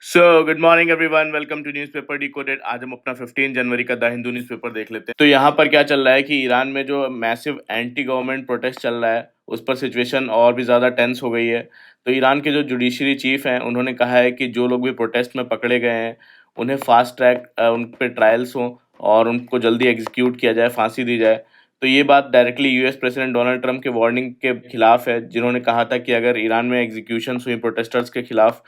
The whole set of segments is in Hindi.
So good morning everyone, welcome to newspaper decoded. आज हम अपना 15 जनवरी का द हिंदू न्यूज़पेपर देख लेते हैं। तो यहाँ पर क्या चल रहा है कि ईरान में जो मैसिव एंटी गवर्नमेंट प्रोटेस्ट चल रहा है, उस पर सिचुएशन और भी ज़्यादा टेंस हो गई है। तो ईरान के जो जुडिशरी चीफ हैं, उन्होंने कहा है कि जो लोग भी प्रोटेस्ट में पकड़े गए हैं, उन्हें फास्ट ट्रैक उन पे ट्रायल्स हों और उनको जल्दी एग्जीक्यूट किया जाए, फांसी दी जाए। तो ये बात directly US president Donald Trump के वार्निंग के खिलाफ है, जिन्होंने कहा था कि अगर ईरान में एग्जीक्यूशंस हुई प्रोटेस्टर्स के खिलाफ,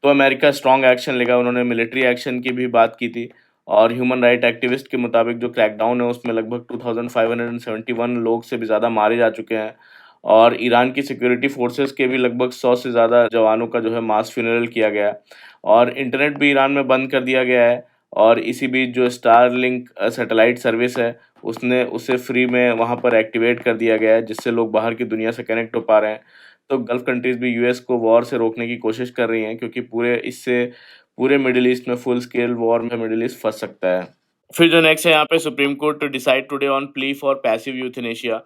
तो अमेरिका स्ट्रॉन्ग एक्शन लेगा। उन्होंने मिलिट्री एक्शन की भी बात की थी। और ह्यूमन राइट एक्टिविस्ट के मुताबिक जो क्रैकडाउन है, उसमें लगभग 2571 लोग से भी ज़्यादा मारे जा चुके हैं। और ईरान की सिक्योरिटी फोर्सेस के भी लगभग 100 से ज़्यादा जवानों का जो है मास फ्यूनरल किया गया है। और इंटरनेट भी ईरान में बंद कर दिया गया है। और इसी बीच जो स्टारलिंक सैटेलाइट सर्विस है, उसने उसे फ्री में वहाँ पर एक्टिवेट कर दिया गया है, जिससे लोग बाहर की दुनिया से कनेक्ट हो पा रहे हैं। तो गल्फ कंट्रीज भी यूएस को वॉर से रोकने की कोशिश कर रही हैं, क्योंकि पूरे मिडिल ईस्ट में फुल स्केल वॉर में मिडिल ईस्ट फंस सकता है। फिर जो नेक्स्ट है यहाँ पे, supreme court to decide today on plea for passive euthanasia.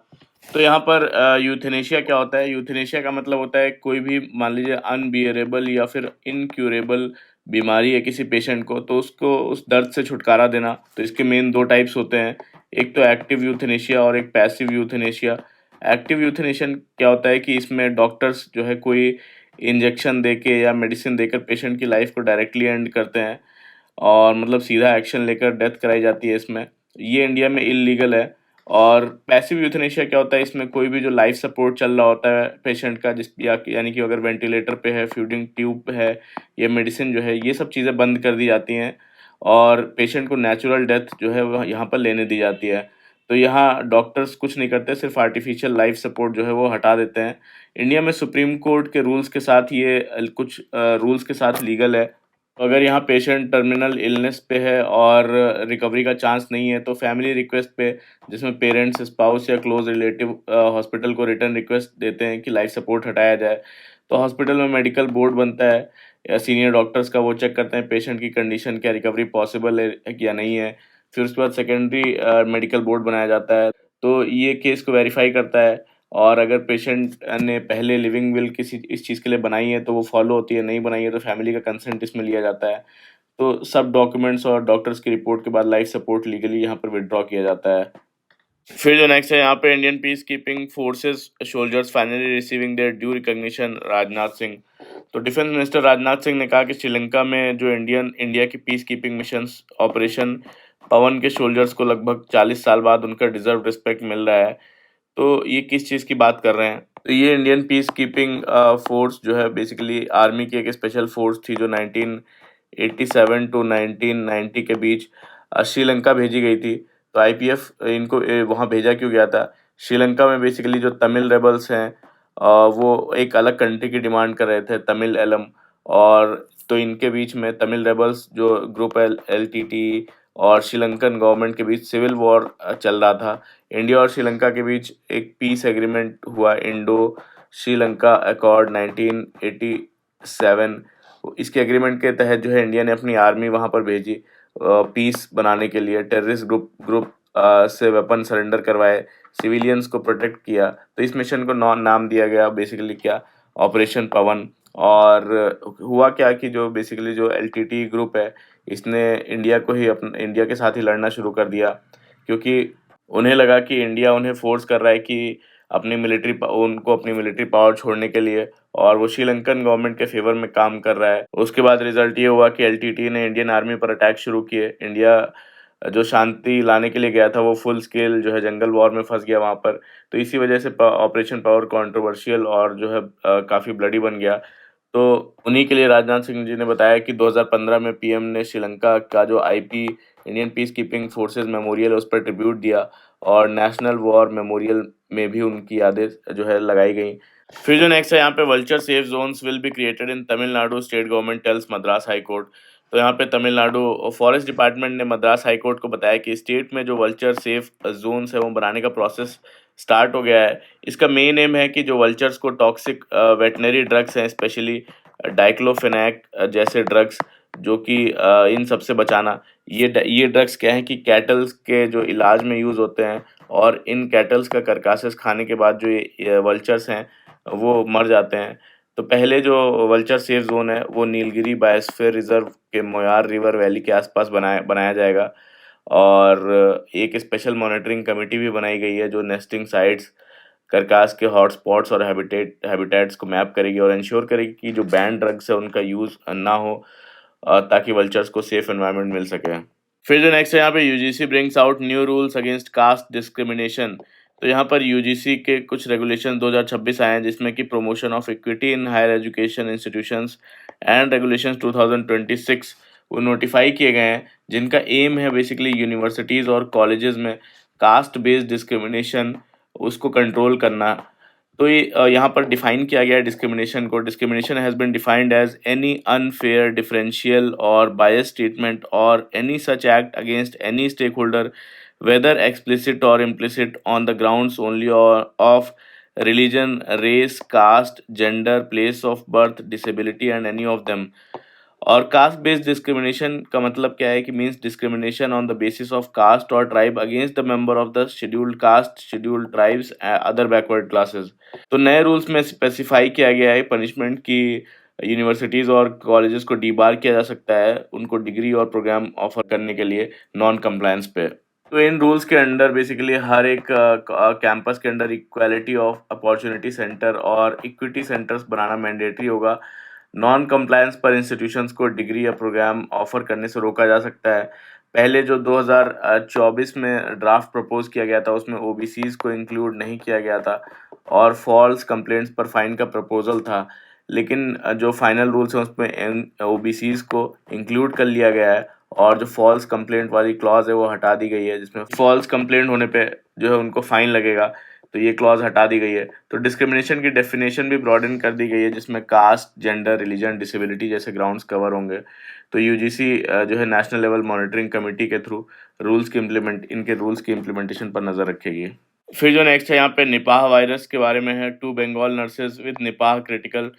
तो यहाँ पर यूथनेशिया क्या होता है? यूथनेशिया का मतलब होता है कोई भी, मान लीजिए, अनबियरेबल या फिर इनक्यूरेबल बीमारी है किसी पेशेंट को, तो उसको उस दर्द से छुटकारा देना। तो इसके मेन दो टाइप्स होते हैं, एक तो एक्टिव यूथनेशिया और एक पैसिव यूथनेशिया। एक्टिव यूथनेशियन क्या होता है कि इसमें डॉक्टर्स जो है कोई इंजेक्शन देके या मेडिसिन देकर पेशेंट की लाइफ को डायरेक्टली एंड करते हैं, और मतलब सीधा एक्शन लेकर डेथ कराई जाती है इसमें। ये इंडिया में इलीगल है। और पैसिव यूथनेशिया क्या होता है? इसमें कोई भी जो लाइफ सपोर्ट चल रहा होता है पेशेंट का, जिस या यानी कि अगर वेंटिलेटर पे है, फीडिंग ट्यूब है, ये मेडिसिन जो है, ये सब चीज़ें बंद कर दी जाती हैं और पेशेंट को नेचुरल डेथ जो है वह यहाँ पर लेने दी जाती है। तो यहाँ डॉक्टर्स कुछ नहीं करते, सिर्फ आर्टिफिशियल लाइफ सपोर्ट जो है वो हटा देते हैं। इंडिया में सुप्रीम कोर्ट के रूल्स के साथ ये कुछ रूल्स के साथ लीगल है। तो अगर यहाँ पेशेंट टर्मिनल इलनेस पे है और रिकवरी का चांस नहीं है, तो फैमिली रिक्वेस्ट पे, जिसमें पेरेंट्स, स्पाउस या क्लोज रिलेटिव हॉस्पिटल को रिटर्न रिक्वेस्ट देते हैं कि लाइफ सपोर्ट हटाया जाए, तो हॉस्पिटल में मेडिकल बोर्ड बनता है या सीनियर डॉक्टर्स का, वो चेक करते हैं पेशेंट की कंडीशन, क्या रिकवरी पॉसिबल है या नहीं है। फिर उसके बाद सेकेंडरी मेडिकल बोर्ड बनाया जाता है, तो ये केस को वेरीफाई करता है। और अगर पेशेंट ने पहले लिविंग विल किसी इस चीज़ के लिए बनाई है, तो वो फॉलो होती है, नहीं बनाई है तो फैमिली का कंसेंट इसमें लिया जाता है। तो सब डॉक्यूमेंट्स और डॉक्टर्स की रिपोर्ट के बाद लाइफ सपोर्ट लीगली यहाँ पर विड्रॉ किया जाता है। फिर जो नेक्स्ट है यहाँ पे, Indian peace keeping forces soldiers finally receiving there due recognition, Rajnath Singh. तो डिफेंस मिनिस्टर राजनाथ सिंह ने कहा कि श्रीलंका में जो इंडिया की पीस कीपिंग मिशन ऑपरेशन पवन के सोल्जर्स को लगभग 40 साल बाद उनका डिजर्व रिस्पेक्ट मिल रहा है। तो ये किस चीज़ की बात कर रहे हैं? तो ये इंडियन पीस कीपिंग फोर्स जो है, बेसिकली आर्मी की एक स्पेशल फोर्स थी, जो 1987 टू 1990 के बीच श्रीलंका भेजी गई थी। तो आईपीएफ इनको वहाँ भेजा क्यों गया था? श्रीलंका में बेसिकली जो तमिल रेबल्स हैं, वो एक अलग कंट्री की डिमांड कर रहे थे, तमिल एलम। और तो इनके बीच में तमिल रेबल्स जो ग्रुप एलटीटी और श्रीलंकन गवर्नमेंट के बीच सिविल वॉर चल रहा था। इंडिया और श्रीलंका के बीच एक पीस एग्रीमेंट हुआ, इंडो श्रीलंका अकॉर्ड 1987। इसके एग्रीमेंट के तहत जो है इंडिया ने अपनी आर्मी वहाँ पर भेजी पीस बनाने के लिए, टेररिस्ट ग्रुप से वेपन सरेंडर करवाए, सिविलियंस को प्रोटेक्ट किया। तो इस मिशन को नाम दिया गया बेसिकली क्या, ऑपरेशन पवन। और हुआ क्या कि जो बेसिकली जो एलटीटी ग्रुप है, इसने इंडिया के साथ ही लड़ना शुरू कर दिया, क्योंकि उन्हें लगा कि इंडिया उन्हें फोर्स कर रहा है कि उनको अपनी मिलिट्री पावर छोड़ने के लिए, और वो श्रीलंकन गवर्नमेंट के फेवर में काम कर रहा है। उसके बाद रिजल्ट ये हुआ कि एलटीटी ने इंडियन आर्मी पर अटैक शुरू किए। इंडिया जो शांति लाने के लिए गया था, वो फुल स्केल जो है जंगल वॉर में फंस गया वहाँ पर। तो इसी वजह से ऑपरेशन पावर कंट्रोवर्शियल और जो है काफ़ी ब्लडी बन गया। तो उन्हीं के लिए राजनाथ सिंह जी ने बताया कि 2015 में पीएम ने श्रीलंका का जो IP, Indian peace keeping forces memorial है, उस पर ट्रिब्यूट दिया। और नेशनल वॉर मेमोरियल में भी उनकी यादें जो है लगाई गई। फिर जो नेक्स्ट है यहाँ पे, vulture safe zones will be created in Tamil Nadu, state government tells Madras high court. तो यहाँ पे तमिलनाडु फॉरेस्ट डिपार्टमेंट ने मद्रास हाई कोर्ट को बताया कि स्टेट में जो वल्चर सेफ जोन्स है, वो बनाने का प्रोसेस स्टार्ट हो गया है। इसका मेन एम है कि जो वल्चर्स को टॉक्सिक वेटनरी ड्रग्स हैं, स्पेशली डाइक्लोफेनैक जैसे ड्रग्स, जो कि इन सब से बचाना। ये ड्रग्स क्या है कि कैटल्स के जो इलाज में यूज़ होते हैं, और इन कैटल्स का करकासेस खाने के बाद जो ये वल्चर्स हैं, वो मर जाते हैं। तो पहले जो वल्चर सेफ ज़ोन है वो नीलगिरी बायोस्फीयर रिजर्व के मोयार रिवर वैली के आसपास बनाया जाएगा और एक स्पेशल मॉनिटरिंग कमेटी भी बनाई गई है जो नेस्टिंग साइट्स, करकास के हॉटस्पॉट्स और हैबिटेट्स को मैप करेगी और इंश्योर करेगी कि जो बैन ड्रग्स है उनका यूज़ ना हो ताकि वल्चर्स को सेफ एनवायरनमेंट मिल सके। फिर जो नेक्स्ट है यहाँ पे UGC brings out new rules against caste discrimination. तो यहाँ पर यूजीसी के कुछ रेगुलेशन 2026 आए हैं जिसमें कि promotion of equity in higher education institutions and regulations 2026 वो नोटिफाई किए गए हैं, जिनका एम है बेसिकली यूनिवर्सिटीज़ और कॉलेजेस में कास्ट बेस्ड डिस्क्रिमिनेशन उसको कंट्रोल करना। तो ये यहाँ पर डिफाइन किया गया है डिस्क्रिमिनेशन को। Discrimination has been defined as any unfair differential और बायस ट्रीटमेंट और any such act against any stakeholder whether explicit और implicit on the grounds only of religion, race, caste, gender, place of birth, disability and any of them. और कास्ट बेस्ड डिस्क्रिमिनेशन का मतलब क्या है कि means discrimination on the basis of caste और tribe against the member of the scheduled caste, scheduled tribes, other backward classes. तो नए रूल्स में स्पेसिफाई किया गया है पनिशमेंट की यूनिवर्सिटीज़ और कॉलेजेस को डीबार किया जा सकता है उनको डिग्री और प्रोग्राम ऑफर करने के लिए नॉन कंप्लायंस पे। तो इन रूल्स के अंडर बेसिकली हर एक कैंपस के अंदर इक्वालिटी ऑफ अपॉर्चुनिटी सेंटर और इक्विटी सेंटर्स बनाना मैंडेटरी होगा। नॉन कंप्लायंस पर इंस्टीट्यूशंस को डिग्री या प्रोग्राम ऑफर करने से रोका जा सकता है। पहले जो 2024 में ड्राफ्ट प्रपोज किया गया था उसमें ओबीसीज को इंक्लूड नहीं किया गया था और फॉल्स कंप्लेंट्स पर फाइन का प्रपोजल था, लेकिन जो फाइनल रूल्स हैं उसमें ओबीसीज को इंक्लूड कर लिया गया है और जो फॉल्स कंप्लेंट वाली क्लॉज है वो हटा दी गई है, जिसमें फॉल्स कंप्लेंट होने पे जो है उनको फाइन लगेगा, तो ये क्लॉज हटा दी गई है। तो डिस्क्रिमिनेशन की डेफिनेशन भी ब्रॉडन कर दी गई है जिसमें कास्ट, जेंडर, रिलीजन, डिसेबिलिटी जैसे ग्राउंड्स कवर होंगे। तो यूजीसी जो है नेशनल लेवल मॉनिटरिंग कमेटी के थ्रू इनके रूल्स की इम्प्लीमेंटेशन पर नज़र रखेगी। फिर जो नेक्स्ट है यहाँ पे निपाह वायरस के बारे में है। 2 Bengal nurses with Nipah critical,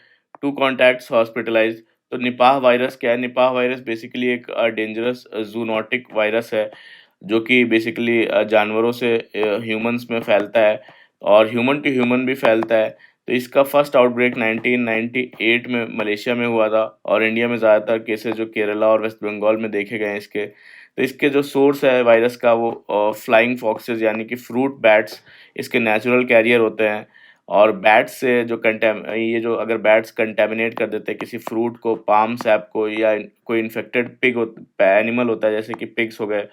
2 contacts hospitalised. तो निपाह वायरस क्या है? निपाह वायरस बेसिकली एक डेंजरस जूनोटिक वायरस है जो कि बेसिकली जानवरों से ह्यूमंस में फैलता है और ह्यूमन टू ह्यूमन भी फैलता है। तो इसका फर्स्ट आउटब्रेक 1998 में मलेशिया में हुआ था और इंडिया में ज़्यादातर केसेस जो केरला और वेस्ट बंगाल में देखे गए हैं इसके। तो इसके जो सोर्स है वायरस का वो फ्लाइंग फॉक्सेस यानी कि फ्रूट बैट्स इसके नेचुरल कैरियर होते हैं और बैट्स से जो ये जो अगर बैट्स कंटेमिनेट कर देते हैं किसी फ्रूट को, पाम सैप को या कोई इन्फेक्टेड एनिमल होता है जैसे कि पिग्स हो गए,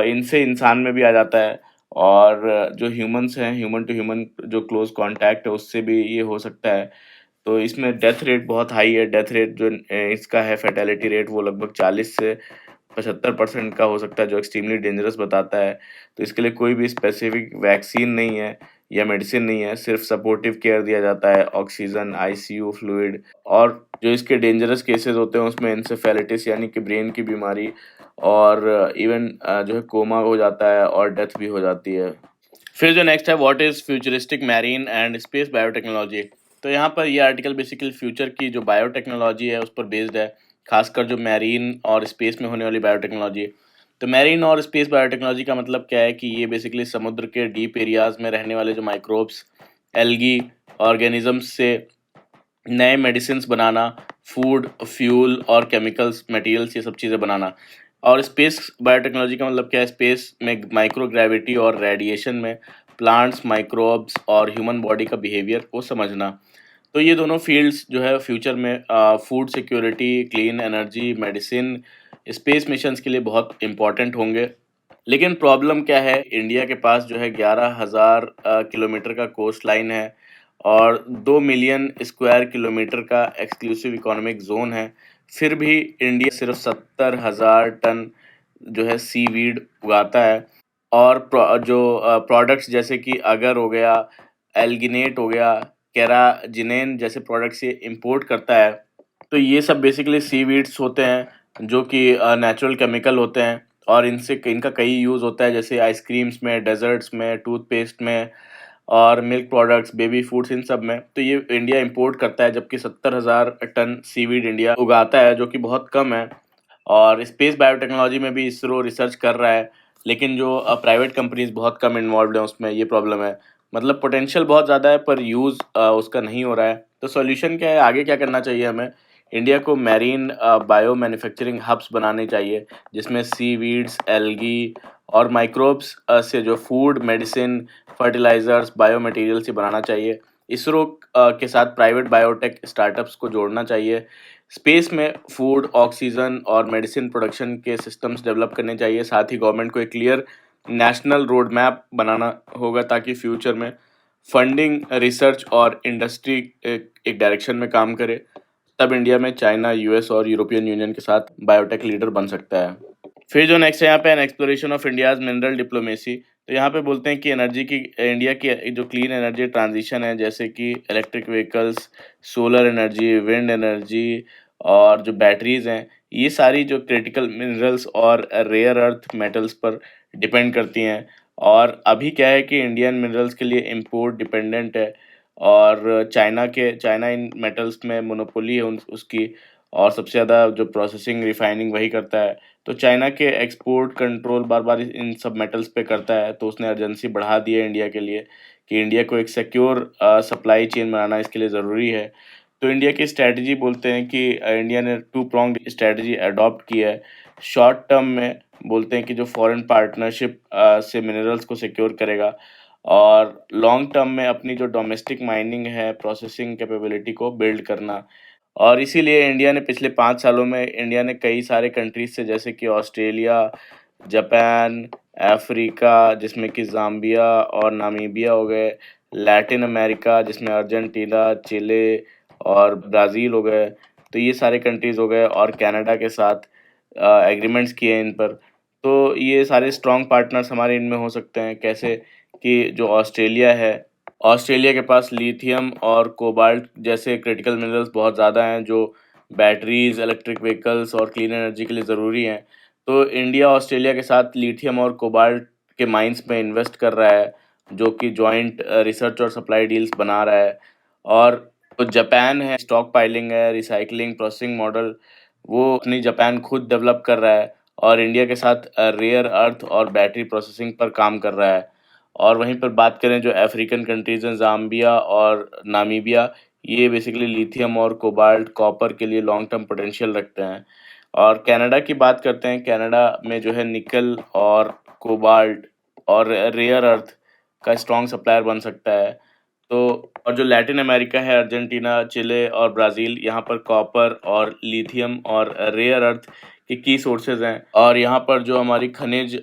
इनसे इंसान में भी आ जाता है और जो ह्यूमंस हैं, ह्यूमन टू ह्यूमन जो क्लोज कांटेक्ट है उससे भी ये हो सकता है। तो इसमें डेथ रेट बहुत हाई है। डेथ रेट जो इसका है फैटेलिटी रेट वो लगभग 40 से 75% का हो सकता है जो एक्सट्रीमली डेंजरस बताता है। तो इसके लिए कोई भी स्पेसिफिक वैक्सीन नहीं है या मेडिसिन नहीं है, सिर्फ सपोर्टिव केयर दिया जाता है, ऑक्सीजन, आईसीयू फ्लूइड। और जो इसके डेंजरस केसेस होते हैं उसमें इंसेफेलिटिस यानी कि ब्रेन की बीमारी और इवन जो है कोमा हो जाता है और डेथ भी हो जाती है। फिर जो नेक्स्ट है what is futuristic marine and space biotechnology. तो यहाँ पर ये आर्टिकल बेसिकली फ्यूचर की जो बायोटेक्नोलॉजी है उस पर बेस्ड है, खासकर जो मैरीन और स्पेस में होने वाली बायोटेक्नोलॉजी। तो मैरीन और स्पेस बायोटेक्नोलॉजी का मतलब क्या है कि ये बेसिकली समुद्र के डीप एरियाज में रहने वाले जो माइक्रोब्स, एल्गी, ऑर्गेनिजम्स से नए मेडिसिन्स बनाना, फूड, फ्यूल और केमिकल्स, मटेरियल्स ये सब चीज़ें बनाना। और स्पेस बायोटेक्नोलॉजी का मतलब क्या है? स्पेस में माइक्रो ग्रेविटी और रेडिएशन में प्लांट्स, माइक्रोब्स और ह्यूमन बॉडी का बिहेवियर को समझना। तो ये दोनों फील्ड्स जो है फ्यूचर में food security, clean energy, medicine, space missions के लिए बहुत इम्पोर्टेंट होंगे। लेकिन प्रॉब्लम क्या है? इंडिया के पास जो है 11,000 किलोमीटर का कोस्ट लाइन है और 2 मिलियन स्क्वायर किलोमीटर का एक्सक्लूसिव इकोनॉमिक जोन है। फिर भी इंडिया सिर्फ 70,000 टन जो है सीवीड उगाता है और जो प्रोडक्ट्स जैसे कि अगर हो गया, एल्गिनेट हो गया, केराजिनेन जैसे प्रोडक्ट्स ये इंपोर्ट करता है। तो ये सब बेसिकली सीवीड्स होते हैं जो कि नेचुरल केमिकल होते हैं और इनका कई यूज़ होता है जैसे आइसक्रीम्स में, डेजर्ट्स में, टूथपेस्ट में और मिल्क प्रोडक्ट्स, बेबी फूड्स, इन सब में। तो ये इंडिया इंपोर्ट करता है जबकि 70,000 टन सीवीड इंडिया उगाता है जो कि बहुत कम है। और स्पेस बायोटेक्नोलॉजी में भी इसरो रिसर्च कर रहा है लेकिन जो प्राइवेट कंपनीज बहुत कम इन्वॉल्व हैं उसमें, ये प्रॉब्लम है। मतलब पोटेंशियल बहुत ज़्यादा है पर यूज़ उसका नहीं हो रहा है। तो सॉल्यूशन क्या है, आगे क्या करना चाहिए हमें? इंडिया को मैरीन बायो मैन्युफैक्चरिंग हब्स बनाने चाहिए, जिसमें सीवीड्स, एल्गी और माइक्रोब्स से जो फूड, मेडिसिन, फर्टिलाइज़र्स, बायोमटेरियल से बनाना चाहिए। इसरो के साथ प्राइवेट बायोटेक स्टार्टअप्स को जोड़ना चाहिए। स्पेस में फूड, ऑक्सीजन और मेडिसिन प्रोडक्शन के सिस्टम्स डेवलप करने चाहिए। साथ ही गवर्नमेंट को एक क्लियर नेशनल रोड मैप बनाना होगा ताकि फ्यूचर में फंडिंग, रिसर्च और इंडस्ट्री एक डायरेक्शन में काम करे। तब इंडिया में चाइना, यूएस और यूरोपियन यूनियन के साथ बायोटेक लीडर बन सकता है। फिर जो नेक्स्ट है यहाँ पे an exploration of India's mineral diplomacy. तो यहाँ पे बोलते हैं कि एनर्जी की इंडिया की जो क्लीन एनर्जी ट्रांजिशन है, जैसे कि electric vehicles, solar energy, wind energy और जो बैटरीज हैं, ये सारी जो क्रिटिकल मिनरल्स और रेयर अर्थ मेटल्स पर डिपेंड करती हैं। और अभी क्या है कि इंडियन मिनरल्स के लिए इम्पोर्ट डिपेंडेंट है और चाइना इन मेटल्स में मोनोपोली है उसकी, और सबसे ज़्यादा जो प्रोसेसिंग रिफाइनिंग वही करता है। तो चाइना के एक्सपोर्ट कंट्रोल बार-बार इन सब मेटल्स पे करता है, तो उसने अर्जेंसी बढ़ा दी है इंडिया के लिए कि इंडिया को एक सिक्योर सप्लाई चेन बनाना इसके लिए ज़रूरी है। तो इंडिया की स्ट्रैटेजी बोलते हैं कि इंडिया ने टू प्रोंग्ड स्ट्रैटेजी अडॉप्ट की है। शॉर्ट टर्म में बोलते हैं कि जो फॉरेन पार्टनरशिप से मिनरल्स को सिक्योर करेगा, और लॉन्ग टर्म में अपनी जो डोमेस्टिक माइनिंग है, प्रोसेसिंग कैपेबिलिटी को बिल्ड करना। और इसीलिए इंडिया ने पिछले 5 सालों में इंडिया ने कई सारे कंट्रीज़ से, जैसे कि ऑस्ट्रेलिया, जापान, अफ्रीका जिसमें कि ज़ाम्बिया और नामीबिया हो गए, लैटिन अमेरिका जिसमें अर्जेंटीना, चिले और ब्राज़ील हो गए, तो ये सारे कंट्रीज़ हो गए, और कनाडा के साथ एग्रीमेंट्स किए हैं इन पर। तो ये सारे स्ट्रॉन्ग पार्टनर्स हमारे इनमें हो सकते हैं। कैसे कि जो ऑस्ट्रेलिया है, ऑस्ट्रेलिया के पास लिथियम और कोबाल्ट जैसे क्रिटिकल मिनरल्स बहुत ज़्यादा हैं, जो बैटरीज, इलेक्ट्रिक व्हीकल्स और क्लीन एनर्जी के लिए ज़रूरी हैं। तो इंडिया ऑस्ट्रेलिया के साथ लिथियम और कोबाल्ट के माइंस में इन्वेस्ट कर रहा है, जो कि जॉइंट रिसर्च और सप्लाई डील्स बना रहा है। और तो जापान है, स्टॉक पाइलिंग है, रिसाइकलिंग, प्रोसेसिंग मॉडल, वो अपनी जापान खुद डेवलप कर रहा है, और इंडिया के साथ रेयर अर्थ और बैटरी प्रोसेसिंग पर काम कर रहा है। और वहीं पर बात करें जो अफ्रीकन कंट्रीज़ हैं, ज़ाम्बिया और नामीबिया, ये बेसिकली लिथियम और कोबाल्ट, कॉपर के लिए लॉन्ग टर्म पोटेंशियल रखते हैं। और कनाडा की बात करते हैं, कनाडा में जो है निकल और कोबाल्ट और रेयर अर्थ का स्ट्रॉन्ग सप्लायर बन सकता है। तो और जो लैटिन अमेरिका है, अर्जेंटीना, चिले और ब्राज़ील, यहाँ पर कॉपर और लिथियम और रेयर अर्थ के की सोर्सेज़ हैं। और यहाँ पर जो हमारी खनिज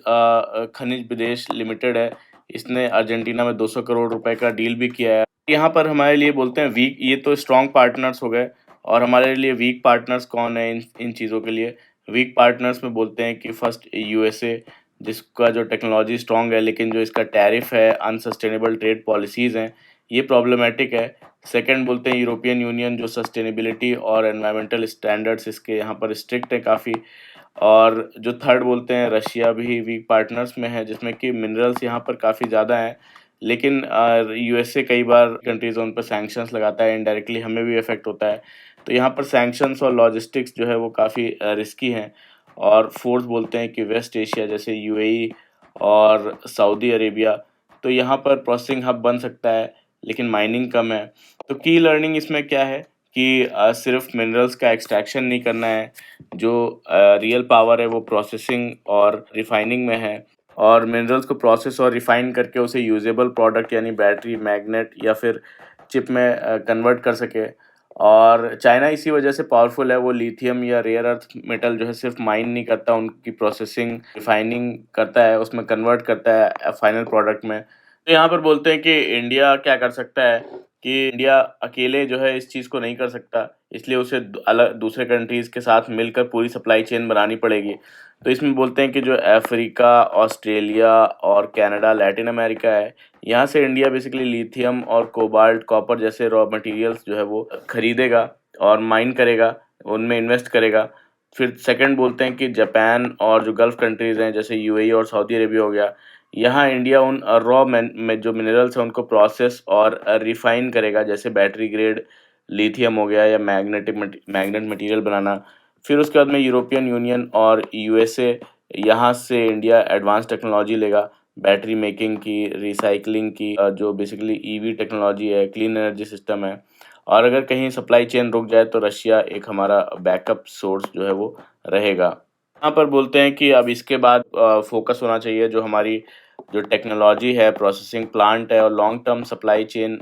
विदेश लिमिटेड है, इसने अर्जेंटीना में 200 करोड़ रुपए का डील भी किया है। यहाँ पर हमारे लिए बोलते हैं वीक, ये तो स्ट्रॉन्ग पार्टनर्स हो गए, और हमारे लिए वीक पार्टनर्स कौन है इन चीज़ों के लिए? वीक पार्टनर्स में बोलते हैं कि फर्स्ट यूएसए, जिसका जो टेक्नोलॉजी स्ट्रॉन्ग है, लेकिन जो इसका टैरिफ है, अनसस्टेनेबल ट्रेड पॉलिसीज़ हैं, ये प्रॉब्लमैटिक है। सेकंड बोलते हैं यूरोपियन यूनियन, जो सस्टेनेबिलिटी और एनवायरमेंटल स्टैंडर्ड्स इसके यहाँ पर स्ट्रिक्ट है काफ़ी। और जो थर्ड बोलते हैं, रशिया भी वीक पार्टनर्स में है, जिसमें कि मिनरल्स यहाँ पर काफ़ी ज़्यादा हैं, लेकिन यूएसए कई बार कंट्रीज़ उन पर सैंक्शंस लगाता है, इनडायरेक्टली हमें भी इफ़ेक्ट होता है। तो यहाँ पर सैंक्शंस और लॉजिस्टिक्स जो है वो काफ़ी रिस्की हैं। और फोर्थ बोलते हैं कि वेस्ट एशिया, जैसे यूएई और सऊदी अरेबिया, तो यहाँ पर प्रोसेसिंग हब बन सकता है, लेकिन माइनिंग कम है। तो की लर्निंग इसमें क्या है कि सिर्फ मिनरल्स का एक्सट्रैक्शन नहीं करना है, जो रियल पावर है वो प्रोसेसिंग और रिफाइनिंग में है, और मिनरल्स को प्रोसेस और रिफाइन करके उसे यूजेबल प्रोडक्ट यानी बैटरी, मैग्नेट या फिर चिप में कन्वर्ट कर सके। और चाइना इसी वजह से पावरफुल है, वो लिथियम या रेयर अर्थ मेटल जो है सिर्फ माइन नहीं करता, उनकी प्रोसेसिंग, रिफाइनिंग करता है, उसमें कन्वर्ट करता है फाइनल प्रोडक्ट में। तो यहाँ पर बोलते हैं कि इंडिया क्या कर सकता है कि इंडिया अकेले जो है इस चीज़ को नहीं कर सकता, इसलिए उसे अलग दूसरे कंट्रीज़ के साथ मिलकर पूरी सप्लाई चेन बनानी पड़ेगी। तो इसमें बोलते हैं कि जो अफ्रीका, ऑस्ट्रेलिया और कनाडा, लैटिन अमेरिका है, यहाँ से इंडिया बेसिकली लिथियम और कोबाल्ट, कॉपर जैसे रॉ मटेरियल्स जो है वो खरीदेगा और माइन करेगा, उनमें इन्वेस्ट करेगा। फिर सेकंड बोलते हैं कि जापान और जो गल्फ़ कंट्रीज़ हैं, जैसे यूएई और सऊदी अरेबिया हो गया, यहाँ इंडिया उन रॉ में जो मिनरल्स हैं उनको प्रोसेस और रिफाइन करेगा, जैसे बैटरी ग्रेड लिथियम हो गया या मैग्नेट मटेरियल बनाना। फिर उसके बाद में यूरोपियन यूनियन और यूएसए, यहाँ से इंडिया एडवांस टेक्नोलॉजी लेगा, बैटरी मेकिंग की, रिसाइकलिंग की, जो बेसिकली ईवी टेक्नोलॉजी है, क्लीन एनर्जी सिस्टम है। और अगर कहीं सप्लाई चेन रुक जाए तो रशिया एक हमारा बैकअप सोर्स जो है वो रहेगा। यहाँ पर बोलते हैं कि अब इसके बाद फ़ोकस होना चाहिए जो हमारी जो टेक्नोलॉजी है, प्रोसेसिंग प्लांट है और long term supply chain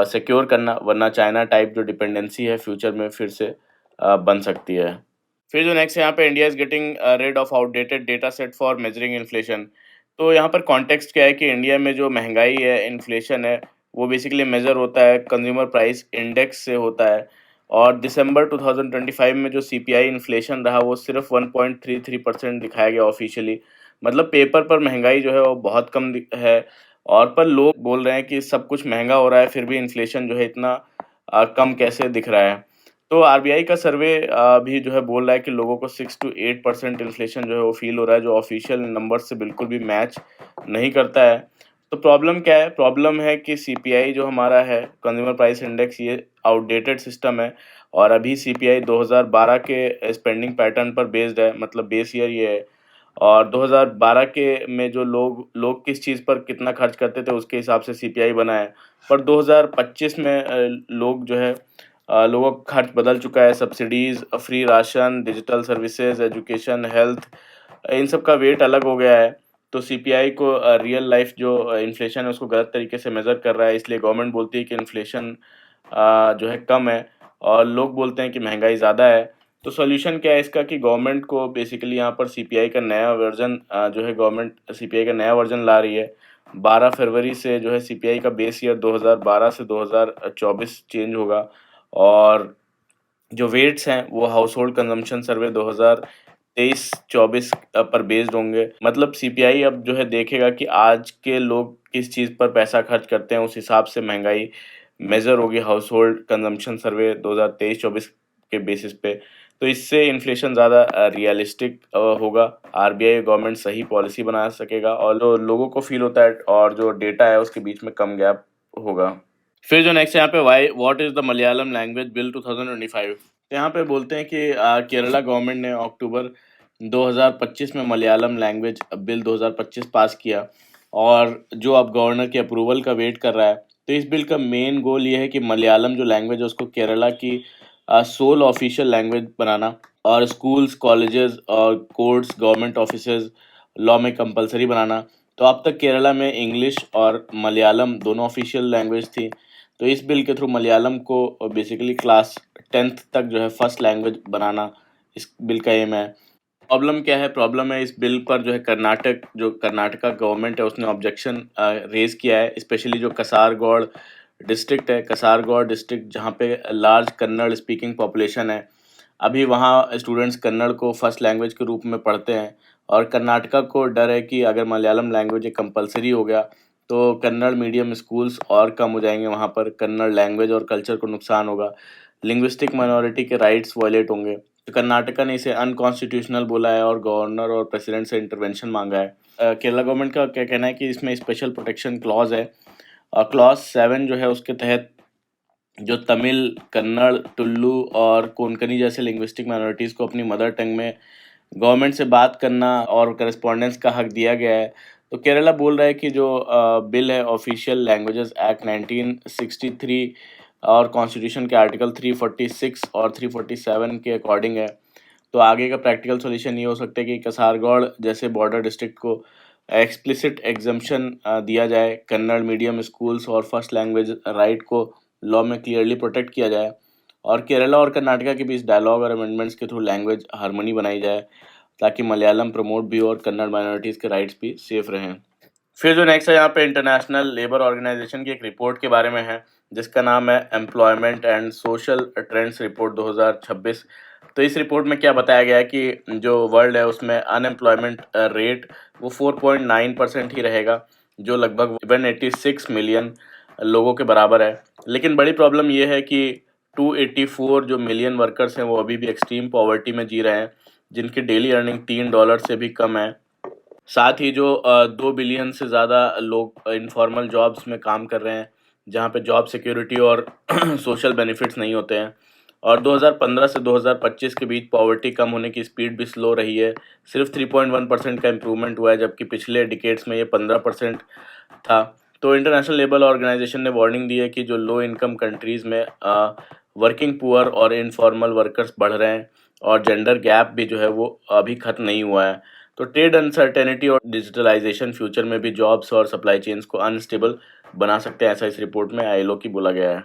secure करना, वरना चाइना टाइप जो डिपेंडेंसी है फ्यूचर में फिर से बन सकती है। फिर जो नेक्स्ट है यहाँ पे India is getting rid of outdated data set for measuring inflation. तो यहाँ पर कॉन्टेक्स्ट क्या है कि इंडिया में जो महंगाई है, इन्फ्लेशन है, वो बेसिकली मेज़र होता है कंज्यूमर प्राइस इंडेक्स से होता है। और दिसंबर 2025 में जो सीपीआई इन्फ्लेशन रहा वो सिर्फ 1.33% दिखाया गया ऑफिशियली। मतलब पेपर पर महंगाई जो है वो बहुत कम है, और पर लोग बोल रहे हैं कि सब कुछ महंगा हो रहा है फिर भी इन्फ्लेशन जो है इतना कम कैसे दिख रहा है। तो आरबीआई का सर्वे भी जो है बोल रहा है कि लोगों को 6 टू 8% इन्फ्लेशन जो है वो फ़ील हो रहा है, जो ऑफ़िशियल नंबर से बिल्कुल भी मैच नहीं करता है। तो प्रॉब्लम क्या है? प्रॉब्लम है कि सीपीआई जो हमारा है, कंज़्यूमर प्राइस इंडेक्स, ये आउटडेटेड सिस्टम है और अभी सीपीआई 2012 के स्पेंडिंग पैटर्न पर बेस्ड है, मतलब बेस ईयर ये है। और 2012 के में जो लोग लोग किस चीज़ पर कितना खर्च करते थे, उसके हिसाब से सीपीआई बना है। पर 2025 में लोग जो है लोगों का खर्च बदल चुका है। Subsidies, free ration, digital services, education, health, इन सब का वेट अलग हो गया है। तो सीपीआई को रियल लाइफ जो इन्फ्लेशन है उसको गलत तरीके से मेज़र कर रहा है, इसलिए गवर्नमेंट बोलती है कि इन्फ्लेशन जो है कम है और लोग बोलते हैं कि महंगाई ज़्यादा है। तो सॉल्यूशन क्या है इसका कि गवर्नमेंट को बेसिकली यहाँ पर सीपीआई का नया वर्ज़न जो है, गवर्नमेंट सीपीआई का नया वर्ज़न ला रही है। 12 फरवरी से जो है सीपीआई का बेस ईयर 2012 से 2024 चेंज होगा। और जो वेट्स हैं वो हाउसहोल्ड कंजम्पशन सर्वे 2023-24 पर बेस्ड होंगे। मतलब सीपीआई अब जो है देखेगा कि आज के लोग किस चीज़ पर पैसा खर्च करते हैं, उस हिसाब से महंगाई मेज़र होगी हाउसहोल्ड कंजम्पशन सर्वे 2023-24 के बेसिस पे। तो इससे इन्फ्लेशन ज़्यादा रियलिस्टिक होगा। आरबीआई गवर्नमेंट सही पॉलिसी बना सकेगा और जो लोगों को फ़ील होता है और जो डेटा है उसके बीच में कम गैप होगा। फिर जो नेक्स्ट है यहाँ पे, why what is the Malayalam language bill 2025। तो यहाँ पे बोलते हैं कि केरला गवर्नमेंट ने अक्टूबर 2025 में मलयालम लैंग्वेज बिल 2025 पास किया और जो अब गवर्नर के अप्रूवल का वेट कर रहा है। तो इस बिल का मेन गोल ये है कि मलयालम जो लैंग्वेज है उसको केरला की सोल ऑफिशियल लैंग्वेज बनाना और स्कूल्स, कॉलेजेस और कोर्ट्स, गवर्नमेंट ऑफिसेज, लॉ में कंपलसरी बनाना। तो अब तक केरला में इंग्लिश और मलयालम दोनों ऑफिशियल लैंग्वेज थी। तो इस बिल के थ्रू मलयालम को बेसिकली क्लास 10th तक जो है फर्स्ट लैंग्वेज बनाना इस बिल का एम है। प्रॉब्लम क्या है? प्रॉब्लम है इस बिल पर जो है कर्नाटका गवर्नमेंट है उसने ऑब्जेक्शन रेज़ किया है, स्पेशली जो कसारगोड डिस्ट्रिक्ट है, कसारगोड डिस्ट्रिक्ट जहाँ पे लार्ज कन्नड़ स्पीकिंग पॉपुलेशन है। अभी वहाँ स्टूडेंट्स कन्नड़ को फर्स्ट लैंग्वेज के रूप में पढ़ते हैं और कर्नाटका को डर है कि अगर मलयालम लैंग्वेज ये कंपलसरी हो गया तो कन्नड़ मीडियम स्कूल्स और कम हो जाएंगे, वहाँ पर कन्नड़ लैंग्वेज और कल्चर को नुकसान होगा, लिंग्विस्टिक माइनॉरिटी के राइट्स वायलेट होंगे। तो कर्नाटका ने इसे अनकॉन्स्टिट्यूशनल बोला है और गवर्नर और प्रेसिडेंट से इंटरवेंशन मांगा है। केरला गवर्नमेंट का क्या कहना है कि इसमें स्पेशल प्रोटेक्शन क्लॉज है। क्लॉज 7 जो है उसके तहत जो तमिल, कन्नड़, टुल्लू और कोंकणी जैसे लिंग्विस्टिक माइनॉरिटीज़ को अपनी मदर टंग में गवर्नमेंट से बात करना और करेस्पॉन्डेंस का हक दिया गया है। तो केरला बोल रहा है कि जो बिल है ऑफिशियल लैंग्वेजेस एक्ट 1963 और कॉन्स्टिट्यूशन के आर्टिकल 346 और 347 के अकॉर्डिंग है। तो आगे का प्रैक्टिकल सॉल्यूशन ये हो सकता है कि कसारगोड जैसे बॉर्डर डिस्ट्रिक्ट को एक्सप्लिसिट एग्जम्पशन दिया जाए, कन्नड़ मीडियम स्कूल्स और फर्स्ट लैंग्वेज राइट को लॉ में क्लियरली प्रोटेक्ट किया जाए और केरला और कर्नाटका के बीच डायलॉग और अमेंडमेंट्स के थ्रू लैंग्वेज हार्मनी बनाई जाए ताकि मलयालम प्रमोट भी हो और कन्नड़ माइनॉरिटीज़ के राइट्स भी सेफ रहें। फिर जो नेक्स्ट है यहाँ पे इंटरनेशनल लेबर ऑर्गेनाइजेशन की एक रिपोर्ट के बारे में है जिसका नाम है employment and social trends report 2026। तो इस रिपोर्ट में क्या बताया गया है कि जो वर्ल्ड है उसमें अनएम्प्लॉयमेंट रेट वो 4.9% ही रहेगा, जो लगभग 186 मिलियन लोगों के बराबर है। लेकिन बड़ी प्रॉब्लम ये है कि 284 जो मिलियन वर्कर्स हैं वो अभी भी एक्सट्रीम पॉवर्टी में जी रहे हैं, जिनकी डेली अर्निंग $3 से भी कम है। साथ ही जो 2 बिलियन से ज़्यादा लोग इनफॉर्मल जॉब्स में काम कर रहे हैं, जहाँ पे जॉब सिक्योरिटी और सोशल बेनिफिट्स नहीं होते हैं। और 2015 से 2025 के बीच पॉवर्टी कम होने की स्पीड भी स्लो रही है। सिर्फ 3.1% का इम्प्रूवमेंट हुआ है, जबकि पिछले डिकेड्स में ये 15% था। तो इंटरनेशनल लेबर ऑर्गेनाइजेशन ने वार्निंग दी है कि जो लो इनकम कंट्रीज़ में वर्किंग पुअर और इनफॉर्मल वर्कर्स बढ़ रहे हैं और जेंडर गैप भी जो है वो अभी ख़त्म नहीं हुआ है। तो ट्रेड अनसर्टेनिटी और डिजिटलाइजेशन फ्यूचर में भी जॉब्स और सप्लाई चेन्स को अनस्टेबल बना सकते हैं, ऐसा इस रिपोर्ट में आईएलओ की बोला गया है।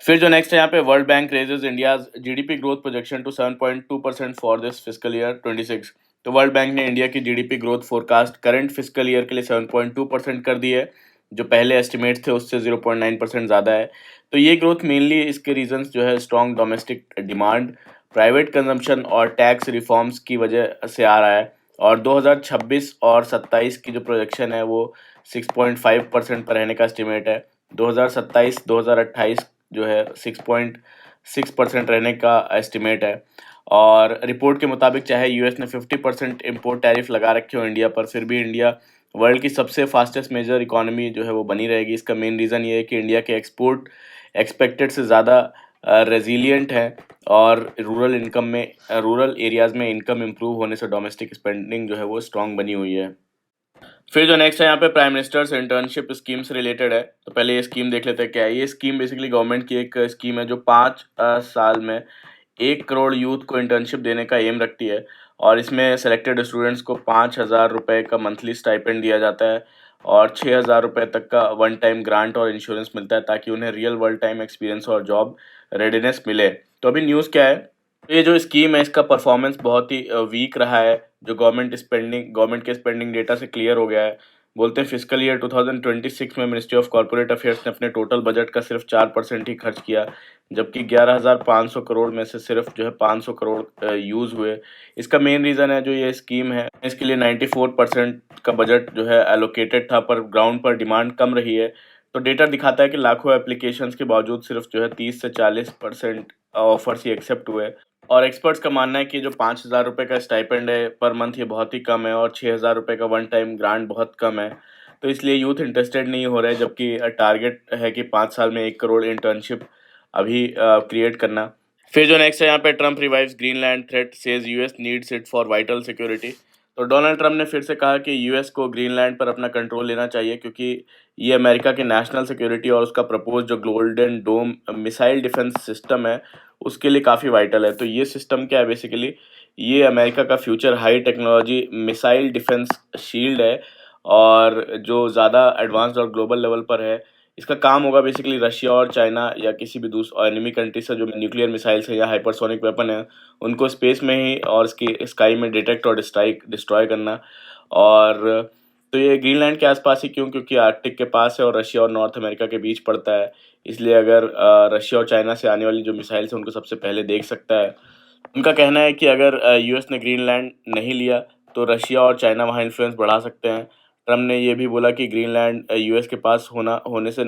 फिर जो नेक्स्ट है यहाँ पे, world bank raises India's GDP growth projection to 7.2% for this fiscal year 26। तो वर्ल्ड बैंक ने इंडिया की GDP growth forecast current fiscal year के लिए 7.2% कर दी है, जो पहले एस्टिमेट थे उससे 0.9% ज़्यादा है। तो ये ग्रोथ मेनली इसके रीजंस जो है strong domestic demand, private consumption और टैक्स रिफॉर्म्स की वजह से आ रहा है। और 2026 और 27 की जो प्रोजेक्शन है वो 6.5% पर रहने का एस्टिमेट है। 2027-2028 जो है 6.6% रहने का एस्टिमेट है। और रिपोर्ट के मुताबिक चाहे यूएस ने 50% इम्पोर्ट टैरिफ लगा रखे हो इंडिया पर, फिर भी इंडिया वर्ल्ड की सबसे फास्टेस्ट मेजर इकोनॉमी जो है वो बनी रहेगी। इसका मेन रीज़न ये है कि इंडिया के एक्सपोर्ट एक्सपेक्टेड से ज़्यादा रेजिलियंट है और रूरल एरियाज़ में इनकम इम्प्रूव होने से डोमेस्टिक स्पेंडिंग जो है वो स्ट्रांग बनी हुई है। फिर जो नेक्स्ट है यहाँ पे, प्राइम मिनिस्टर्स इंटर्नशिप स्कीम से रिलेटेड है। तो पहले ये स्कीम देख लेते हैं क्या है। ये स्कीम बेसिकली गवर्नमेंट की एक स्कीम है जो 5 साल में 1 करोड़ यूथ को इंटर्नशिप देने का एम रखती है। और इसमें सेलेक्टेड स्टूडेंट्स को 5,000 रुपये का मंथली स्टाइपेंड दिया जाता है और 6,000 रुपये तक का वन टाइम ग्रांट और इंश्योरेंस मिलता है, ताकि उन्हें रियल वर्ल्ड टाइम एक्सपीरियंस और जॉब रेडीनेस मिले। तो अभी न्यूज़ क्या है, ये जो स्कीम है इसका परफॉर्मेंस बहुत ही वीक रहा है, जो गवर्नमेंट के स्पेंडिंग डेटा से क्लियर हो गया है। बोलते हैं फिस्कल ईयर 2026 में मिनिस्ट्री ऑफ कॉर्पोरेट अफेयर्स ने अपने टोटल बजट का सिर्फ 4% ही खर्च किया, जबकि 11,500 करोड़ में से सिर्फ जो है 500 करोड़ यूज़ हुए। इसका मेन रीज़न है जो ये स्कीम है, इसके लिए 94% का बजट जो है एलोकेटेड था, पर ग्राउंड पर डिमांड कम रही है। तो डेटा दिखाता है कि लाखों एप्लीकेशंस के बावजूद सिर्फ जो है 30 से 40% ऑफर्स ही एक्सेप्ट हुए। और एक्सपर्ट्स का मानना है कि जो 5,000 रुपये का स्टाइपेंड है पर मंथ, ये बहुत ही कम है और 6,000 रुपये का वन टाइम ग्रांट बहुत कम है। तो इसलिए यूथ इंटरेस्टेड नहीं हो रहे, जबकि टारगेट है कि 5 साल में 1 करोड़ इंटर्नशिप अभी क्रिएट करना। फिर जो नेक्स्ट है यहाँ पे, Trump revives Greenland threat, says US needs it for vital security. तो डोनाल्ड ट्रम्प ने फिर से कहा कि यूएस को ग्रीनलैंड पर अपना कंट्रोल लेना चाहिए, क्योंकि ये अमेरिका की नेशनल सिक्योरिटी और उसका प्रपोज जो golden dome missile defence system है उसके लिए काफ़ी वाइटल है। तो ये सिस्टम क्या है, बेसिकली ये अमेरिका का future high technology missile defence shield है और जो ज़्यादा एडवांस्ड और ग्लोबल लेवल पर है। इसका काम होगा बेसिकली रशिया और चाइना या किसी भी दूसरे एनिमी कंट्री से जो न्यूक्लियर मिसाइल्स है या हाइपरसोनिक वेपन है उनको स्पेस में ही और इसकी स्काई में डिटेक्ट और डिस्ट्रॉय करना। और तो ये ग्रीनलैंड के आसपास ही क्यों, क्योंकि आर्कटिक के पास है और रशिया और नॉर्थ अमेरिका के बीच पड़ता है। इसलिए अगर रशिया और चाइना से आने वाली जो मिसाइल्स हैं उनको सबसे पहले देख सकता है। उनका कहना है कि अगर यूएस ने ग्रीनलैंड नहीं लिया तो रशिया और चाइना वहाँ इन्फ्लुएंस बढ़ा सकते हैं। ट्रम्प ने ये भी बोला कि ग्रीनलैंड यूएस के पास होने से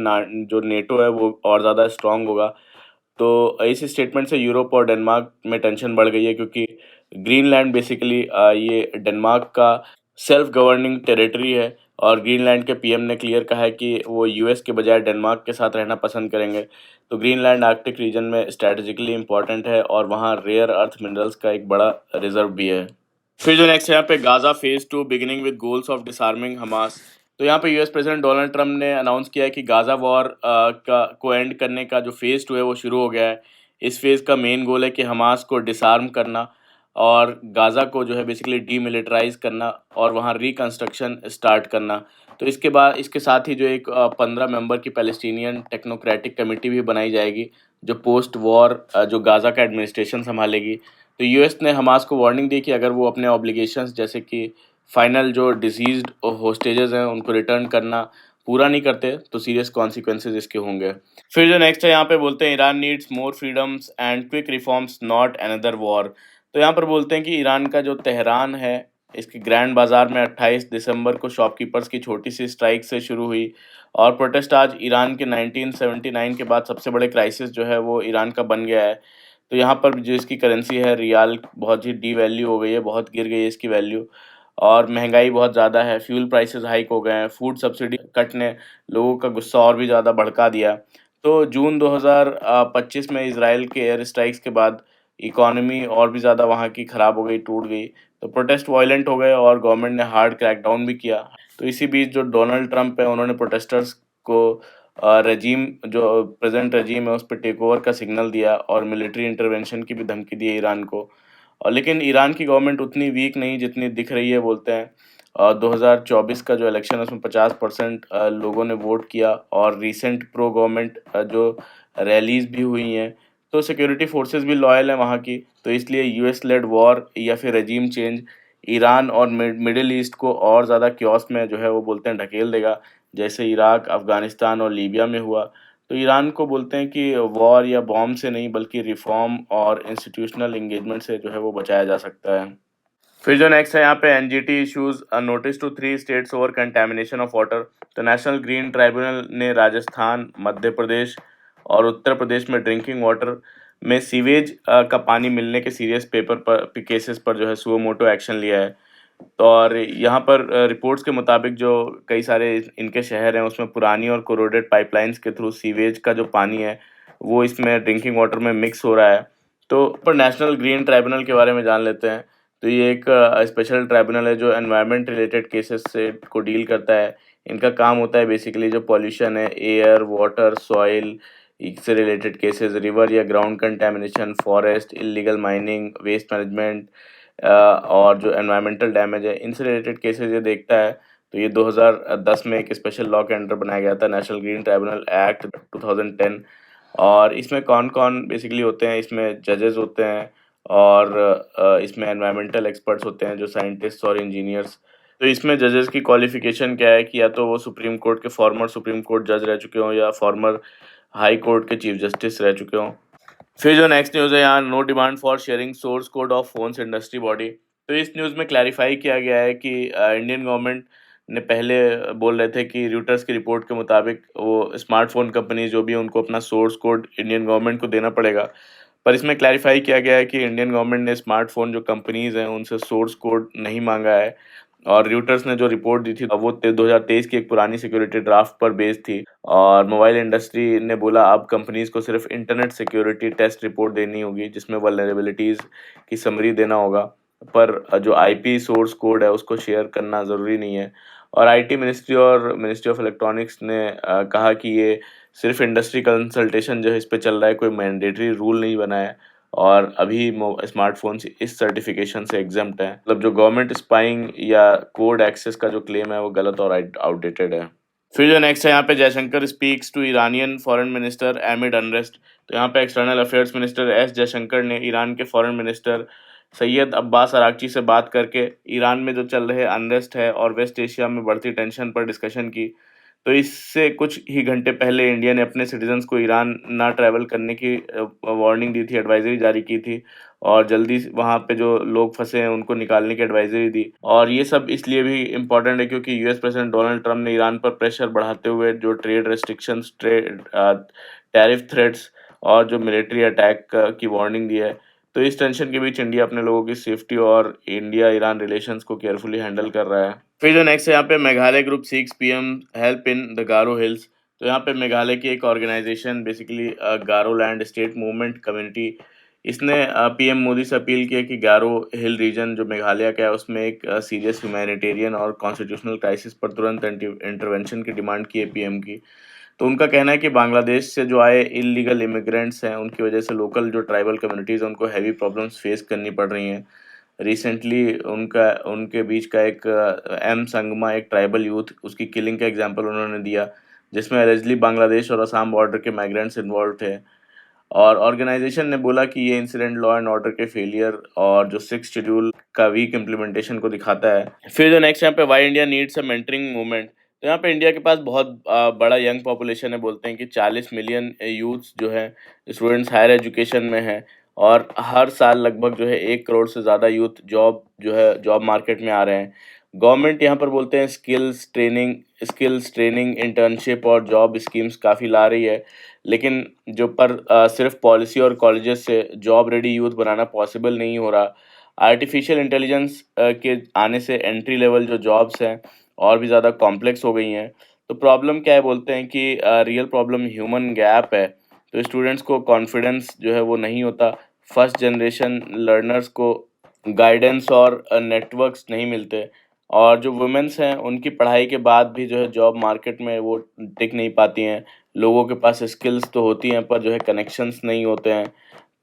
जो नेटो है वो और ज़्यादा स्ट्रांग होगा। तो इस स्टेटमेंट से यूरोप और डेनमार्क में टेंशन बढ़ गई है, क्योंकि ग्रीनलैंड बेसिकली ये डेनमार्क का सेल्फ गवर्निंग टेरिटरी है और ग्रीनलैंड के पीएम ने क्लियर कहा है कि वो यूएस के बजाय डेनमार्क के साथ रहना पसंद करेंगे। तो ग्रीनलैंड आर्कटिक रीजन में स्ट्रैटेजिकली इंपॉर्टेंट है और वहाँ रेयर अर्थ मिनरल्स का एक बड़ा रिजर्व भी है। फिर जो नेक्स्ट है यहाँ पे, Gaza phase 2 beginning with goals of disarming Hamas. तो यहाँ पे यूएस प्रेसिडेंट डोनाल्ड ट्रम्प ने अनाउंस किया है कि गाजा वॉर को एंड करने का जो फेज़ 2 है वो शुरू हो गया है। इस फेज़ का मेन गोल है कि हमास को डिसआर्म करना और गाजा को जो है बेसिकली डीमिलिटराइज करना और वहाँ रिकन्स्ट्रक्शन स्टार्ट करना। तो इसके साथ ही जो एक 15 मेंबर की पैलेस्टीनियन टेक्नोक्रेटिक कमेटी भी बनाई जाएगी, जो पोस्ट वॉर जो गाजा का एडमिनिस्ट्रेशन संभालेगी। तो यूएस ने हमास को वार्निंग दी कि अगर वो अपने ऑब्लिगेशंस जैसे कि फाइनल जो डिसीज्ड होस्टेजेस हैं उनको रिटर्न करना पूरा नहीं करते तो सीरियस कॉन्सिक्वेंसेज इसके होंगे। फिर जो नेक्स्ट है यहाँ पे, बोलते हैं Iran needs more freedoms and quick reforms not another war. तो यहाँ पर बोलते हैं कि ईरान का जो तेहरान है इसके ग्रैंड बाजार में 28 दिसंबर को शॉपकीपर्स की छोटी सी स्ट्राइक से शुरू हुई और प्रोटेस्ट आज ईरान के 1979 के बाद सबसे बड़े क्राइसिस जो है वो ईरान का बन गया है। तो यहाँ पर जो इसकी करेंसी है रियाल बहुत ही डी वैल्यू हो गई है, बहुत गिर गई है इसकी वैल्यू और महंगाई बहुत ज़्यादा है, फ्यूल प्राइसेस हाइक हो गए हैं, फूड सब्सिडी कट ने लोगों का गुस्सा और भी ज़्यादा भड़का दिया। तो जून 2025 में इज़राइल के एयर स्ट्राइक्स के बाद इकॉनमी और भी ज़्यादा वहाँ की खराब हो गई, टूट गई। तो प्रोटेस्ट वायलेंट हो गए और गवर्नमेंट ने हार्ड क्रैकडाउन भी किया। तो इसी बीच जो डोनाल्ड ट्रंप है, उन्होंने प्रोटेस्टर्स को रेजिम जो प्रेज़ेंट रेजिम है, उस पे टेक ओवर का सिग्नल दिया और मिलिट्री इंटरवेंशन की भी धमकी दी है ईरान को। लेकिन ईरान की गवर्नमेंट उतनी वीक नहीं जितनी दिख रही है, बोलते हैं। 2024 का जो इलेक्शन है, उसमें 50% लोगों ने वोट किया और रीसेंट प्रो गवर्नमेंट जो रैलीज भी हुई हैं, तो सिक्योरिटी फोर्सेस भी लॉयल हैं वहाँ की। तो इसलिए यूएस लेड वॉर या फिर रेजीम चेंज ईरान और मिडिल ईस्ट को और ज़्यादा क्योस में जो है वो बोलते हैं ढकेल देगा, जैसे इराक, अफगानिस्तान और लीबिया में हुआ। तो ईरान को बोलते हैं कि वॉर या बॉम्ब से नहीं, बल्कि रिफॉर्म और इंस्टीट्यूशनल एंगेजमेंट से जो है वो बचाया जा सकता है। फिर जो नेक्स्ट है यहाँ पे NGT issues notice to 3 states over contamination of water. तो नेशनल ग्रीन ट्राइब्यूनल ने राजस्थान, मध्य प्रदेश और उत्तर प्रदेश में ड्रिंकिंग वाटर में सीवेज का पानी मिलने के सीरियस पेपर पर केसेस पर जो है सुओ मोटो एक्शन लिया है। तो और यहाँ पर रिपोर्ट्स के मुताबिक जो कई सारे इनके शहर हैं, उसमें पुरानी और कोरोडेड पाइपलाइंस के थ्रू सीवेज का जो पानी है वो इसमें ड्रिंकिंग वाटर में मिक्स हो रहा है। तो पर नेशनल ग्रीन ट्राइब्यूनल के बारे में जान लेते हैं। तो ये एक स्पेशल ट्राइब्यूनल है जो एनवायरनमेंट रिलेटेड केसेस से को डील करता है। इनका काम होता है बेसिकली जो पॉल्यूशन है, एयर, वाटर, सॉइल से रिलेटेड केसेस, रिवर या ground contamination, forest, illegal mining, waste management और जो एनवायरमेंटल डैमेज है, इनसे रिलेटेड केसेस ये देखता है। तो ये 2010 में एक स्पेशल लॉ के अंडर बनाया गया था, नेशनल ग्रीन ट्राइब्यूनल एक्ट 2010। और इसमें कौन-कौन बेसिकली होते हैं, इसमें जजेस होते हैं और इसमें एनवायरमेंटल एक्सपर्ट्स होते हैं जो साइंटिस्ट्स और इंजीनियर्स। तो इसमें जजेस की क्वालिफिकेशन क्या है कि या तो वो सुप्रीम कोर्ट के फॉर्मर सुप्रीम कोर्ट जज रह चुके हों या फॉर्मर हाई कोर्ट के चीफ जस्टिस रह चुके हों। फिर जो नेक्स्ट न्यूज़ है यहाँ, no demand for sharing source code of phones industry body. तो इस न्यूज़ में क्लैरिफाई किया गया है कि इंडियन गवर्नमेंट ने पहले बोल रहे थे कि रूटर्स की रिपोर्ट के मुताबिक वो स्मार्टफोन कंपनीज जो भी हैं उनको अपना सोर्स कोड इंडियन गवर्नमेंट को देना पड़ेगा। पर इसमें क्लैरिफाई किया गया है कि इंडियन गवर्नमेंट ने स्मार्टफोन जो कंपनीज हैं उनसे सोर्स कोड नहीं मांगा है। और रॉयटर्स ने जो रिपोर्ट दी थी वो 2023 की एक पुरानी सिक्योरिटी ड्राफ्ट पर बेस्ड थी। और मोबाइल इंडस्ट्री ने बोला अब कंपनीज को सिर्फ इंटरनेट सिक्योरिटी टेस्ट रिपोर्ट देनी होगी जिसमें वल्नरेबिलिटीज की समरी देना होगा, पर जो आईपी सोर्स कोड है उसको शेयर करना ज़रूरी नहीं है। और आईटी मिनिस्ट्री और मिनिस्ट्री ऑफ इलेक्ट्रॉनिक्स ने कहा कि ये सिर्फ इंडस्ट्री कंसल्टेशन जो है इस पे चल रहा है, कोई मैंडेटरी रूल नहीं बना है। और अभी स्मार्टफोन्स इस सर्टिफिकेशन से एग्जम्प्ट हैं। मतलब जो गवर्नमेंट स्पाइंग या कोड एक्सेस का जो क्लेम है वो गलत और आउटडेटेड है। फिर जो नेक्स्ट है यहाँ पे, Jaishankar speaks to Iranian foreign minister amid unrest. तो यहाँ पे external affairs minister S Jaishankar ने ईरान के foreign minister Seyed Abbas Araghchi से बात करके ईरान में जो चल रहे अनरेस्ट है और वेस्ट एशिया में बढ़ती टेंशन पर डिस्कशन की। तो इससे कुछ ही घंटे पहले इंडिया ने अपने सिटीजन्स को ईरान ना ट्रैवल करने की वार्निंग दी थी, एडवाइजरी जारी की थी। और जल्दी वहाँ पे जो लोग फंसे हैं उनको निकालने की एडवाइजरी दी। और ये सब इसलिए भी इम्पोर्टेंट है क्योंकि यूएस प्रेसिडेंट डोनाल्ड ट्रम्प ने ईरान पर प्रेशर बढ़ाते हुए जो ट्रेड रेस्ट्रिक्शंस, टैरिफ थ्रेट्स और जो मिलिट्री अटैक की वार्निंग दी है। तो इस टेंशन के बीच इंडिया अपने लोगों की सेफ्टी और इंडिया ईरान रिलेशंस को केयरफुली हैंडल कर रहा है। फिर जो नेक्स्ट है यहाँ पे, Meghalaya group seeks PM help in the Garo hills. तो यहाँ पे मेघालय की एक organisation basically Garo land state movement community, इसने पीएम मोदी से अपील की है कि गारो हिल रीजन जो मेघालय का है उसमें एक सीरियस ह्यूमैनिटेरियन और कॉन्स्टिट्यूशनल क्राइसिस पर तुरंत इंटरवेंशन की डिमांड की है पीएम की। तो उनका कहना है कि बांग्लादेश से जो आए इलीगल इमिग्रेंट्स हैं उनकी वजह से लोकल जो ट्राइबल कम्युनिटीज़ हैं उनको हैवी प्रॉब्लम्स फेस करनी पड़ रही हैं। रिसेंटली उनका उनके बीच का एक एम संगमा, एक ट्राइबल यूथ, उसकी किलिंग का एग्जांपल उन्होंने दिया, जिसमें एलिजिबली बांग्लादेश और असम बॉर्डर के माइग्रेंट्स इन्वॉल्व थे। और ऑर्गेनाइजेशन ने बोला कि ये इंसिडेंट लॉ एंड ऑर्डर के फेलियर और जो सिक्स शेड्यूल का वीक इम्प्लीमेंटेशन को दिखाता है। फिर जो नेक्स्ट यहाँ पे, why India needs a mentoring movement. तो यहाँ पे इंडिया के पास बहुत बड़ा यंग पॉपुलेशन है, बोलते हैं कि 40 मिलियन यूथ्स जो है स्टूडेंट्स हायर एजुकेशन में हैं। और हर साल लगभग जो है 1 करोड़ से ज़्यादा यूथ जॉब मार्केट में आ रहे हैं। गवर्नमेंट यहाँ पर बोलते हैं स्किल्स ट्रेनिंग, इंटर्नशिप और जॉब स्कीम्स काफ़ी ला रही है। लेकिन सिर्फ पॉलिसी और कॉलेजेस से जॉब रेडी यूथ बनाना पॉसिबल नहीं हो रहा। आर्टिफिशियल इंटेलिजेंस के आने से एंट्री लेवल जो जॉब्स हैं और भी ज़्यादा कॉम्प्लेक्स हो गई हैं। तो प्रॉब्लम क्या है बोलते हैं कि रियल प्रॉब्लम ह्यूमन गैप है। तो स्टूडेंट्स को कॉन्फिडेंस जो है वो नहीं होता। फर्स्ट जनरेशन लर्नर्स को गाइडेंस और नेटवर्क्स नहीं मिलते, और जो वुमेन्स हैं उनकी पढ़ाई के बाद भी जो है जॉब मार्केट में वो टिक नहीं पाती हैं। लोगों के पास स्किल्स तो होती हैं पर जो है कनेक्शंस नहीं होते हैं।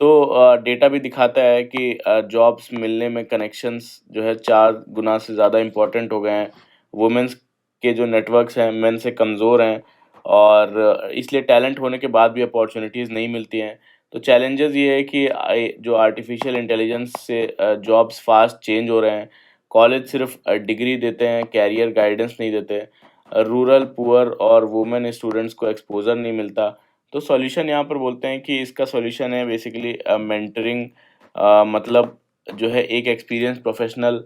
तो डेटा भी दिखाता है कि जॉब्स मिलने में कनेक्शंस जो है 4 गुना से ज़्यादा इम्पोर्टेंट हो गए हैं। वुमेन्स के जो नेटवर्क्स हैं मेन से कमज़ोर हैं, और इसलिए टैलेंट होने के बाद भी अपॉर्चुनिटीज़ नहीं मिलती हैं। तो चैलेंजेस ये है कि जो आर्टिफिशियल इंटेलिजेंस से जॉब्स फास्ट चेंज हो रहे हैं। कॉलेज सिर्फ डिग्री देते हैं, कैरियर गाइडेंस नहीं देते। रूरल, पुअर और वुमेन स्टूडेंट्स को एक्सपोज़र नहीं मिलता। तो सॉल्यूशन यहाँ पर बोलते हैं कि इसका सॉल्यूशन है बेसिकली मेंटरिंग। मतलब जो है एक एक्सपीरियंस प्रोफेशनल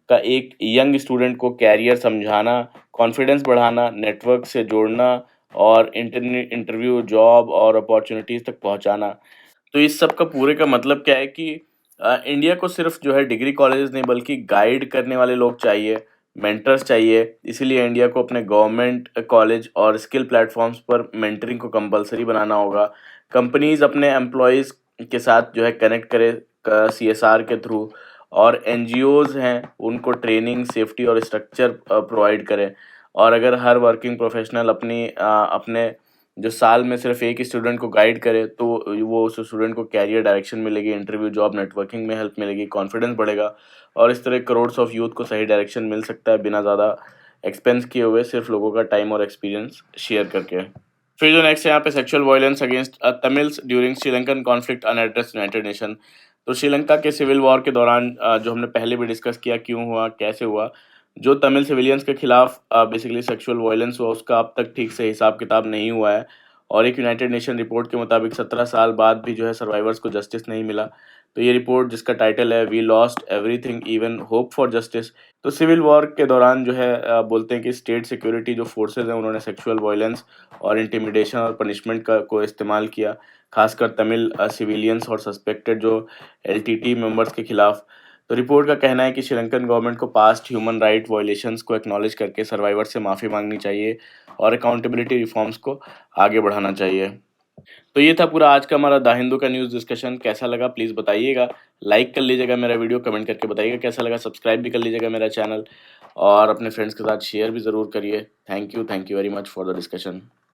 का एक यंग स्टूडेंट को कैरियर समझाना, कॉन्फिडेंस बढ़ाना, नेटवर्क से जोड़ना और इंटरव्यू, जॉब और अपॉर्चुनिटीज़ तक पहुँचाना। तो इस सब का पूरे का मतलब क्या है कि इंडिया को सिर्फ जो है डिग्री कॉलेजेस नहीं बल्कि गाइड करने वाले लोग चाहिए, मेंटर्स चाहिए। इसीलिए इंडिया को अपने गवर्नमेंट कॉलेज और स्किल प्लेटफॉर्म्स पर मेंटरिंग को कंपलसरी बनाना होगा। कंपनीज अपने एम्प्लॉयज़ के साथ जो है कनेक्ट करे सीएसआर के थ्रू, और एनजीओज हैं उनको ट्रेनिंग, सेफ्टी और स्ट्रक्चर प्रोवाइड करें। और अगर हर वर्किंग प्रोफेशनल अपने जो साल में सिर्फ एक ही स्टूडेंट को गाइड करे तो वो उस स्टूडेंट को कैरियर डायरेक्शन मिलेगी, इंटरव्यू, जॉब, नेटवर्किंग में हेल्प मिलेगी, कॉन्फिडेंस बढ़ेगा, और इस तरह करोड़्स ऑफ यूथ को सही डायरेक्शन मिल सकता है बिना ज़्यादा एक्सपेंस किए हुए, सिर्फ लोगों का टाइम और एक्सपीरियंस शेयर करके। फिर जो नेक्स्ट है यहाँ पे sexual violence against Tamils during Sri Lankan conflict unaddressed United nation. तो श्रीलंका के सिविल वॉर के दौरान जो हमने पहले भी डिस्कस किया क्यों हुआ, कैसे हुआ, जो तमिल सिविलियंस के खिलाफ बेसिकली सेक्सुअल वायलेंस हुआ उसका अब तक ठीक से हिसाब किताब नहीं हुआ है। और एक यूनाइटेड नेशन रिपोर्ट के मुताबिक 17 साल बाद भी जो है सर्वाइवर्स को जस्टिस नहीं मिला। तो ये रिपोर्ट जिसका टाइटल है we lost everything even hope for justice. तो सिविल वॉर के दौरान जो है बोलते हैं कि स्टेट सिक्योरिटी जो फोर्सेज हैं उन्होंने सेक्सुअल वायलेंस और इंटिमिडेशन और पनिशमेंट का को इस्तेमाल किया, खासकर तमिल सिविलियंस और सस्पेक्टेड जो एलटीटी मेंबर्स के खिलाफ। तो रिपोर्ट का कहना है कि श्रीलंकन गवर्नमेंट को पास्ट ह्यूमन राइट वायलेशंस को एक्नॉलेज करके सर्वाइवर से माफ़ी मांगनी चाहिए और अकाउंटेबिलिटी रिफॉर्म्स को आगे बढ़ाना चाहिए। तो ये था पूरा आज का हमारा द हिंदू का न्यूज़ डिस्कशन। कैसा लगा प्लीज़ बताइएगा, लाइक कर लीजिएगा मेरा वीडियो, कमेंट करके बताइएगा कैसा लगा, सब्सक्राइब भी कर लीजिएगा मेरा चैनल, और अपने फ्रेंड्स के साथ शेयर भी ज़रूर करिए। Thank you very much for the discussion.